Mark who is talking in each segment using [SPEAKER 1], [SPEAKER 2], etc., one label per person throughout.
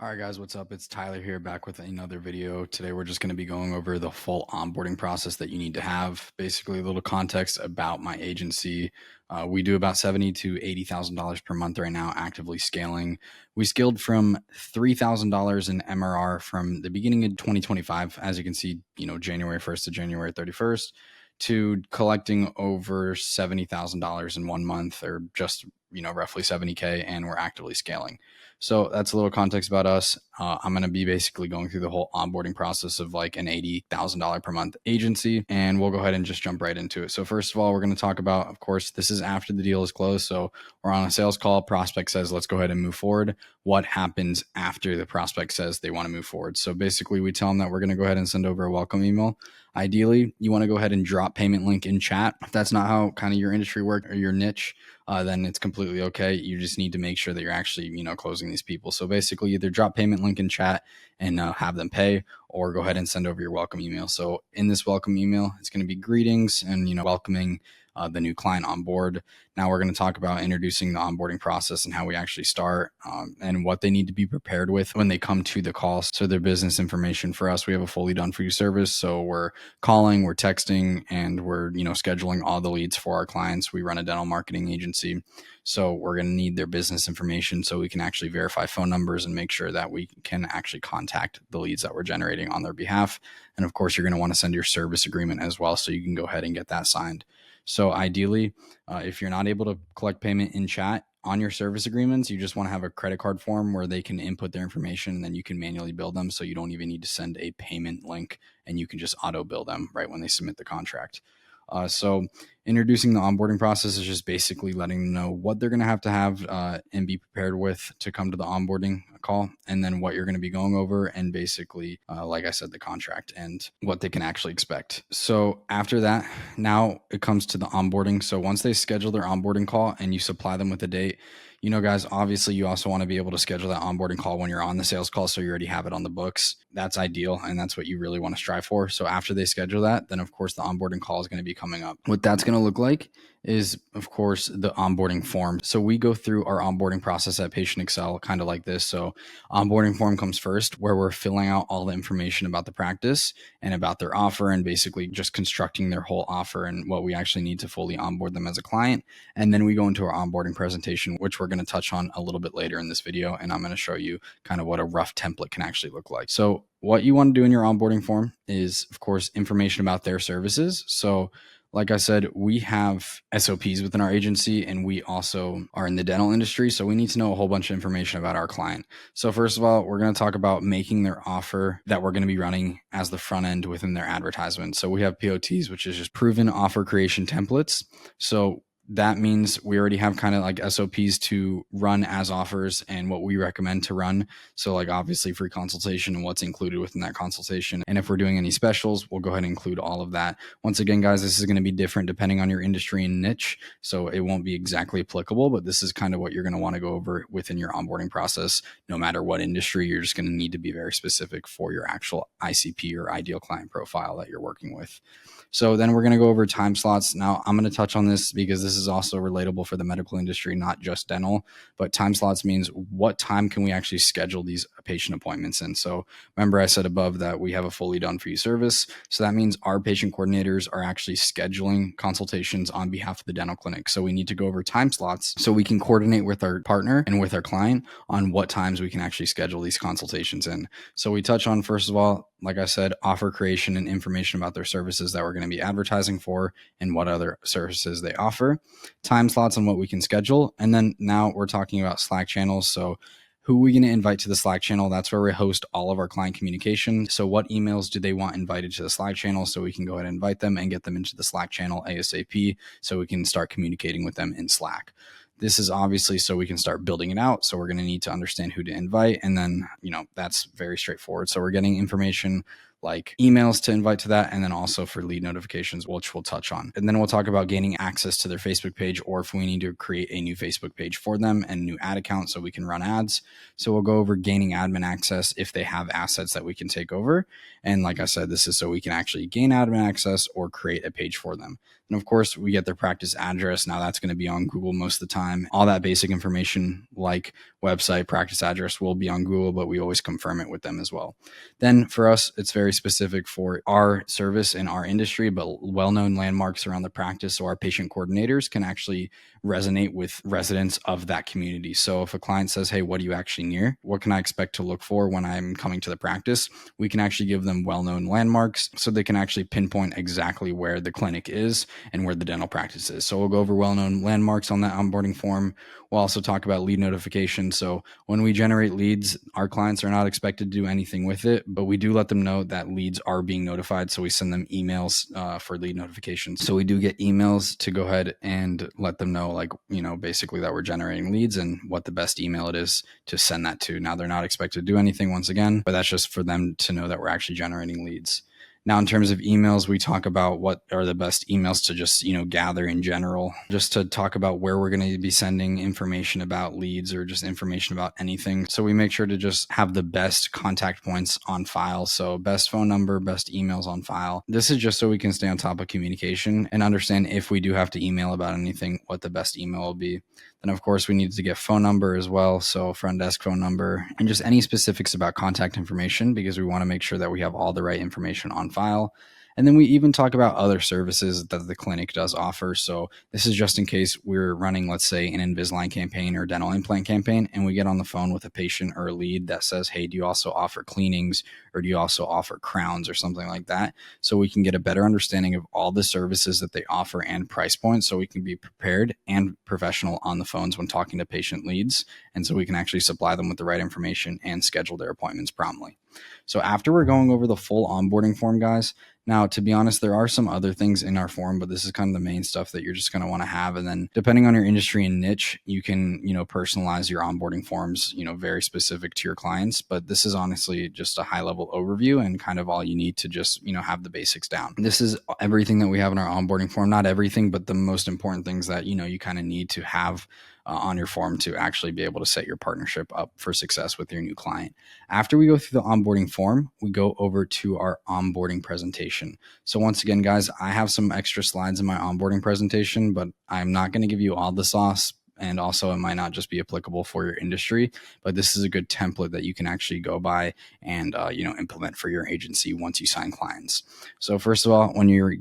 [SPEAKER 1] All right, guys, what's up? It's Tyler here back with another video. Today, we're just going to be going over the full onboarding process that you need to have. Basically, a little context about my agency. We do about $70,000 to $80,000 per month right now, actively scaling. We scaled from $3,000 in MRR from the beginning of 2025, as you can see, January 1st to January 31st, to collecting over $70,000 in 1 month, or just roughly 70K, and we're actively scaling. So that's a little context about us. I'm going to be basically going through the whole onboarding process of like an $80,000 per month agency, and we'll go ahead and just jump right into it. So first of all, we're going to talk about, of course, this is after the deal is closed. So we're on a sales call. Prospect says, let's go ahead and move forward. What happens after the prospect says they want to move forward? So basically, we tell them that we're going to go ahead and send over a welcome email. Ideally, you want to go ahead and drop payment link in chat. If that's not how kind of your industry work or your niche, then it's completely okay. You just need to make sure that you're actually, closing these people. So basically, either drop payment link in chat and have them pay, or go ahead and send over your welcome email. So in this welcome email, it's going to be greetings and, welcoming the new client on board. Now we're going to talk about introducing the onboarding process and how we actually start, and what they need to be prepared with when they come to the call. So their business information. For us, we have a fully done for you service. So we're calling, we're texting, and we're, scheduling all the leads for our clients. We run a dental marketing agency. So we're going to need their business information so we can actually verify phone numbers and make sure that we can actually contact the leads that we're generating on their behalf. And of course, you're going to want to send your service agreement as well, so you can go ahead and get that signed. So ideally, if you're not able to collect payment in chat on your service agreements, you just want to have a credit card form where they can input their information, and then you can manually bill them. So you don't even need to send a payment link, and you can just auto bill them right when they submit the contract. So introducing the onboarding process is just basically letting them know what they're going to have and be prepared with to come to the onboarding call, and then what you're going to be going over, and basically, like I said, the contract and what they can actually expect. So after that, now it comes to the onboarding. So once they schedule their onboarding call and you supply them with a date, guys, obviously you also want to be able to schedule that onboarding call when you're on the sales call, so you already have it on the books. That's ideal, and that's what you really want to strive for. So after they schedule that, then of course the onboarding call is going to be coming up. What that's going to look like is, of course, the onboarding form. So we go through our onboarding process at Patient Excel kind of like this. So onboarding form comes first, where we're filling out all the information about the practice and about their offer, and basically just constructing their whole offer and what we actually need to fully onboard them as a client. And then we go into our onboarding presentation, which we're going to touch on a little bit later in this video. And I'm going to show you kind of what a rough template can actually look like. So what you want to do in your onboarding form is, of course, information about their services. So like I said, we have SOPs within our agency, and we also are in the dental industry. So we need to know a whole bunch of information about our client. So first of all, we're going to talk about making their offer that we're going to be running as the front end within their advertisement. So we have POTs, which is just proven offer creation templates. So that means we already have kind of like SOPs to run as offers and what we recommend to run. So like obviously free consultation and what's included within that consultation. And if we're doing any specials, we'll go ahead and include all of that. Once again, guys, this is going to be different depending on your industry and niche. So it won't be exactly applicable, but this is kind of what you're going to want to go over within your onboarding process. No matter what industry, you're just going to need to be very specific for your actual ICP or ideal client profile that you're working with. So then we're going to go over time slots. Now I'm going to touch on this because this is also relatable for the medical industry, not just dental, but time slots means what time can we actually schedule these patient appointments in. So remember I said above that we have a fully done for you service. So that means our patient coordinators are actually scheduling consultations on behalf of the dental clinic. So we need to go over time slots so we can coordinate with our partner and with our client on what times we can actually schedule these consultations in. So we touch on, first of all, like I said, offer creation and information about their services that we're going to be advertising for and what other services they offer, time slots on what we can schedule. And then now we're talking about Slack channels. So who are we going to invite to the Slack channel? That's where we host all of our client communication. So what emails do they want invited to the Slack channel, so we can go ahead and invite them and get them into the Slack channel ASAP so we can start communicating with them in Slack. This is obviously so we can start building it out. So we're going to need to understand who to invite. And then, that's very straightforward. So we're getting information like emails to invite to that, and then also for lead notifications, which we'll touch on. And then we'll talk about gaining access to their Facebook page, or if we need to create a new Facebook page for them and a new ad account so we can run ads. So we'll go over gaining admin access if they have assets that we can take over. And like I said, this is so we can actually gain admin access or create a page for them. And of course, we get their practice address. Now that's going to be on Google most of the time. All that basic information like website, practice address will be on Google, but we always confirm it with them as well. Then for us, it's very specific for our service in our industry, but well-known landmarks around the practice. So our patient coordinators can actually resonate with residents of that community. So if a client says, hey, what are you actually near? What can I expect to look for when I'm coming to the practice? We can actually give them well-known landmarks so they can actually pinpoint exactly where the clinic is and where the dental practice is. So we'll go over well-known landmarks on that onboarding form. We'll also talk about lead notification. So when we generate leads, our clients are not expected to do anything with it, but we do let them know that leads are being notified. So we send them emails for lead notifications. So we do get emails to go ahead and let them know, like, basically that we're generating leads and what the best email it is to send that to. Now, they're not expected to do anything once again, but that's just for them to know that we're actually generating leads. Now, in terms of emails, we talk about what are the best emails to just, gather in general, just to talk about where we're going to be sending information about leads or just information about anything. So we make sure to just have the best contact points on file. So best phone number, best emails on file. This is just so we can stay on top of communication and understand if we do have to email about anything, what the best email will be. Then, of course, we need to get phone number as well. So front desk phone number and just any specifics about contact information, because we want to make sure that we have all the right information on file. And then we even talk about other services that the clinic does offer. So this is just in case we're running, let's say, an Invisalign campaign or dental implant campaign, and we get on the phone with a patient or a lead that says, hey, do you also offer cleanings, or do you also offer crowns or something like that? So we can get a better understanding of all the services that they offer and price points, so we can be prepared and professional on the phones when talking to patient leads. And so we can actually supply them with the right information and schedule their appointments promptly. So after we're going over the full onboarding form, guys, now, to be honest, there are some other things in our form, but this is kind of the main stuff that you're just going to want to have. And then depending on your industry and niche, you can, personalize your onboarding forms, very specific to your clients. But this is honestly just a high level overview and kind of all you need to just, have the basics down. This is everything that we have in our onboarding form. Not everything, but the most important things that, you kind of need to have on your form to actually be able to set your partnership up for success with your new client. After we go through the onboarding form, we go over to our onboarding presentation. So once again, guys, I have some extra slides in my onboarding presentation, but I'm not going to give you all the sauce. And also, it might not just be applicable for your industry, but this is a good template that you can actually go by and implement for your agency once you sign clients. So first of all, when you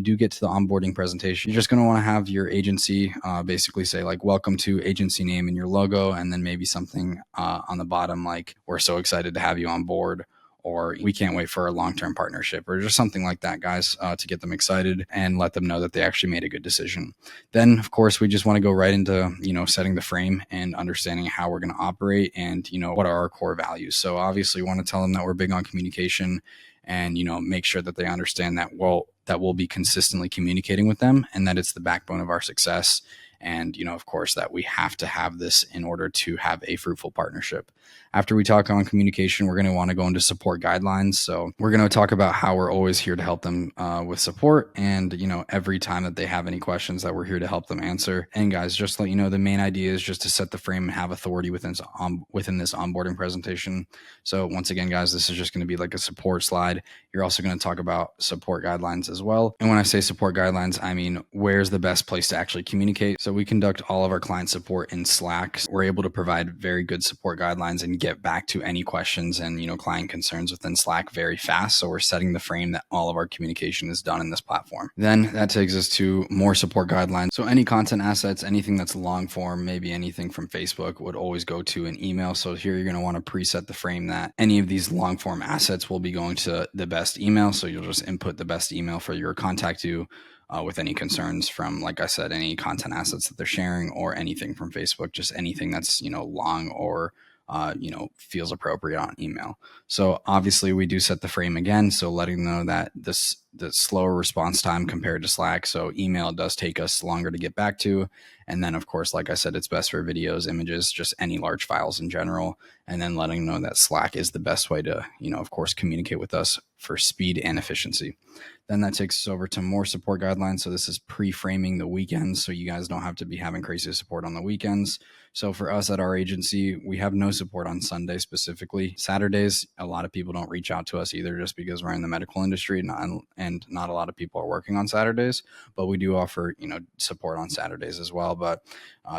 [SPEAKER 1] do get to the onboarding presentation, you're just going to want to have your agency basically say, like, welcome to agency name in your logo, and then maybe something on the bottom like, we're so excited to have you on board, or we can't wait for a long-term partnership, or just something like that, guys, to get them excited and let them know that they actually made a good decision. Then, of course, we just want to go right into, setting the frame and understanding how we're going to operate and, what are our core values. So obviously we want to tell them that we're big on communication and, make sure that they understand that we'll be consistently communicating with them and that it's the backbone of our success. And, of course, that we have to have this in order to have a fruitful partnership. After we talk on communication, we're going to want to go into support guidelines. So we're going to talk about how we're always here to help them with support. And, every time that they have any questions, that we're here to help them answer. And guys, just to let you know, the main idea is just to set the frame and have authority within this onboarding presentation. So once again, guys, this is just going to be like a support slide. You're also going to talk about support guidelines as well. And when I say support guidelines, I mean, where's the best place to actually communicate? So we conduct all of our client support in Slack. We're able to provide very good support guidelines and get back to any questions and, client concerns within Slack very fast. So we're setting the frame that all of our communication is done in this platform. Then that takes us to more support guidelines. So any content assets, anything that's long form, maybe anything from Facebook would always go to an email. So here you're going to want to preset the frame that any of these long form assets will be going to the best email. So you'll just input the best email for your contact you. With any concerns from, like I said, any content assets that they're sharing or anything from Facebook, just anything that's, long or, feels appropriate on email. So obviously we do set the frame again. So letting them know that the slower response time compared to Slack. So email does take us longer to get back to. And then, of course, like I said, it's best for videos, images, just any large files in general. And then letting them know that Slack is the best way to, of course, communicate with us for speed and efficiency. Then that takes us over to more support guidelines. So this is pre-framing the weekends, so you guys don't have to be having crazy support on the weekends. So for us at our agency, we have no support on Sunday specifically. Saturdays, a lot of people don't reach out to us either, just because we're in the medical industry and not a lot of people are working on Saturdays. But we do offer, support on Saturdays as well. But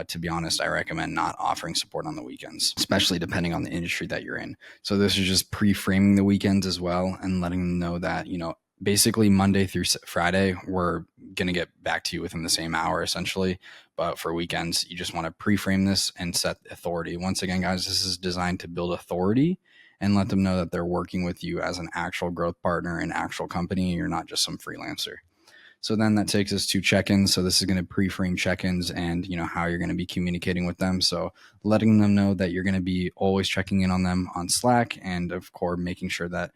[SPEAKER 1] to be honest, I recommend not offering support on the weekends, especially depending on the industry that you're in. So this is just pre-framing the weekends as well and letting them know that, basically Monday through Friday, we're going to get back to you within the same hour essentially. But for weekends, you just want to pre-frame this and set authority. Once again, guys, this is designed to build authority and let them know that they're working with you as an actual growth partner, an actual company. You're not just some freelancer. So then that takes us to check-ins. So this is going to pre-frame check-ins and, how you're going to be communicating with them. So letting them know that you're going to be always checking in on them on Slack and of course making sure that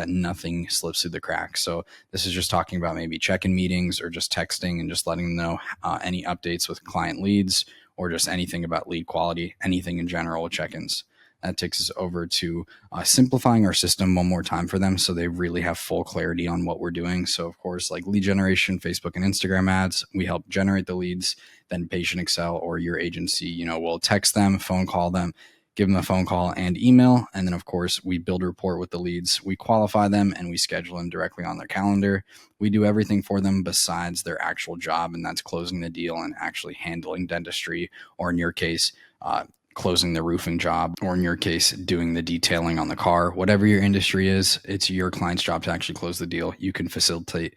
[SPEAKER 1] nothing slips through the cracks. So this is just talking about maybe check-in meetings or just texting and just letting them know any updates with client leads or just anything about lead quality, anything in general with check-ins. That takes us over to simplifying our system one more time for them so they really have full clarity on what we're doing. So, of course, like lead generation, Facebook and Instagram ads, we help generate the leads. Then Patient Excel or your agency, will text them, phone call them, give them a phone call and email. And then, of course, we build a report with the leads. We qualify them and we schedule them directly on their calendar. We do everything for them besides their actual job, and that's closing the deal and actually handling dentistry, or in your case, closing the roofing job, or in your case, doing the detailing on the car. Whatever your industry is, it's your client's job to actually close the deal. You can facilitate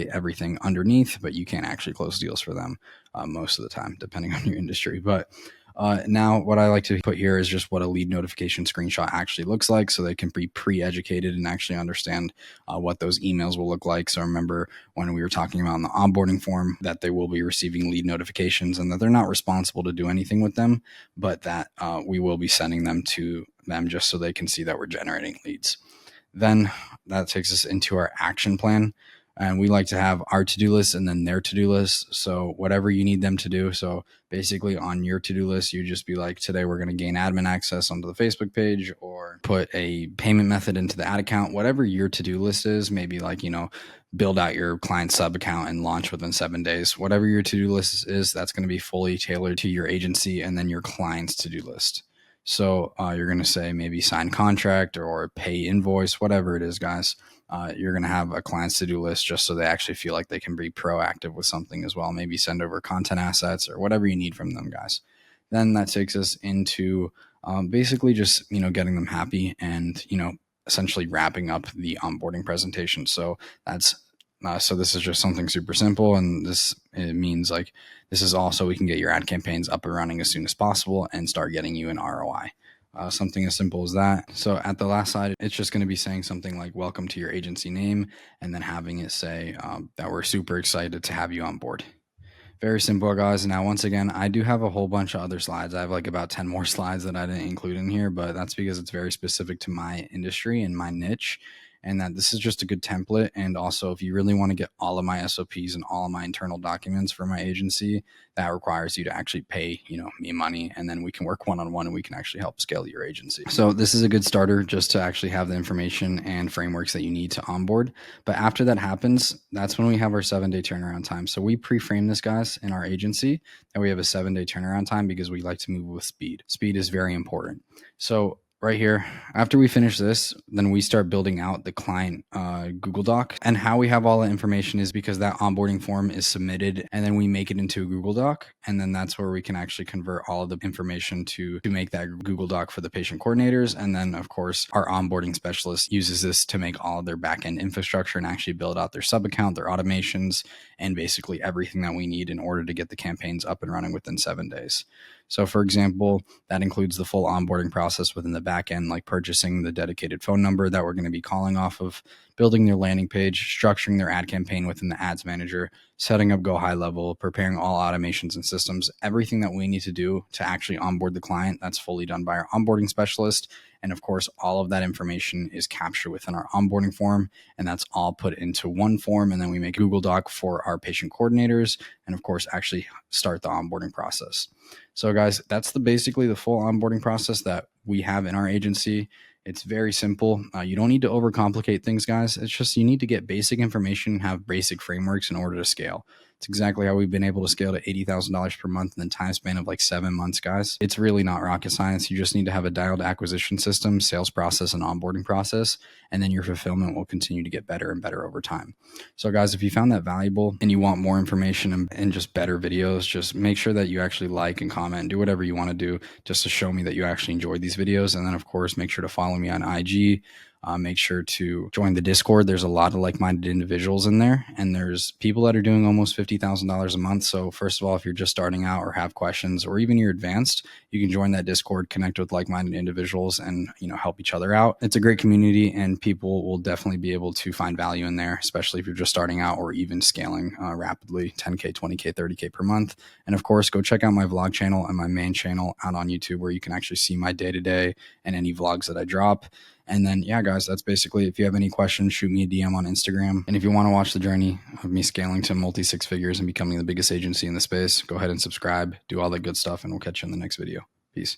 [SPEAKER 1] everything underneath, but you can't actually close deals for them most of the time, depending on your industry. But now what I like to put here is just what a lead notification screenshot actually looks like, so they can be pre-educated and actually understand what those emails will look like. So remember when we were talking about in the onboarding form that they will be receiving lead notifications and that they're not responsible to do anything with them, but that we will be sending them to them just so they can see that we're generating leads. Then that takes us into our action plan. And we like to have our to-do list and then their to-do list. So whatever you need them to do. So basically on your to-do list, you just be like, today we're going to gain admin access onto the Facebook page or put a payment method into the ad account. Whatever your to-do list is, maybe like, build out your client sub account and launch within 7 days. Whatever your to-do list is, that's going to be fully tailored to your agency and then your client's to-do list. So you're going to say maybe sign contract or pay invoice, whatever it is, guys. You're going to have a client's to-do list just so they actually feel like they can be proactive with something as well. Maybe send over content assets or whatever you need from them, guys. Then that takes us into basically just, getting them happy and, essentially wrapping up the onboarding presentation. So that's so this is just something super simple, and it means like this is also we can get your ad campaigns up and running as soon as possible and start getting you an ROI. Something as simple as that. So at the last slide, it's just going to be saying something like welcome to your agency name, and then having it say that we're super excited to have you on board. Very simple, guys. Now, once again, I do have a whole bunch of other slides. I have like about 10 more slides that I didn't include in here, but that's because it's very specific to my industry and my niche, and that this is just a good template. And also, if you really want to get all of my SOPs and all of my internal documents for my agency, that requires you to actually pay, me money, and then we can work one-on-one and we can actually help scale your agency. So this is a good starter just to actually have the information and frameworks that you need to onboard. But after that happens, that's when we have our 7-day turnaround time. So we pre-frame this, guys, in our agency that we have a 7-day turnaround time because we like to move with speed. Speed is very important. So right here, after we finish this, then we start building out the client Google Doc. And how we have all the information is because that onboarding form is submitted and then we make it into a Google Doc. And then that's where we can actually convert all of the information to make that Google Doc for the patient coordinators. And then, of course, our onboarding specialist uses this to make all of their backend infrastructure and actually build out their sub account, their automations, and basically everything that we need in order to get the campaigns up and running within 7 days. So for example, that includes the full onboarding process within the back end, like purchasing the dedicated phone number that we're going to be calling off of, building their landing page, structuring their ad campaign within the ads manager, setting up Go High Level, preparing all automations and systems, everything that we need to do to actually onboard the client, that's fully done by our onboarding specialist. And of course, all of that information is captured within our onboarding form, and that's all put into one form. And then we make a Google Doc for our patient coordinators, and of course, actually start the onboarding process. So guys, that's basically the full onboarding process that we have in our agency. It's very simple. You don't need to overcomplicate things, guys. It's just you need to get basic information, have basic frameworks in order to scale. It's exactly how we've been able to scale to $80,000 per month in the time span of like 7 months, guys. It's really not rocket science. You just need to have a dialed acquisition system, sales process, and onboarding process, and then your fulfillment will continue to get better and better over time. So guys, if you found that valuable and you want more information and just better videos, just make sure that you actually like and comment and do whatever you want to do just to show me that you actually enjoyed these videos. And then of course, make sure to follow me on IG. Make sure to join the Discord. There's a lot of like-minded individuals in there, and there's people that are doing almost $50,000 a month. So first of all, if you're just starting out or have questions, or even you're advanced, you can join that Discord, connect with like-minded individuals, and help each other out. It's a great community, and people will definitely be able to find value in there, especially if you're just starting out or even scaling rapidly, 10K, 20K, 30K per month. And of course, go check out my vlog channel and my main channel out on YouTube, where you can actually see my day-to-day and any vlogs that I drop. And then, yeah, guys, that's basically, if you have any questions, shoot me a DM on Instagram. And if you want to watch the journey of me scaling to multi-six figures and becoming the biggest agency in the space, go ahead and subscribe, do all that good stuff, and we'll catch you in the next video.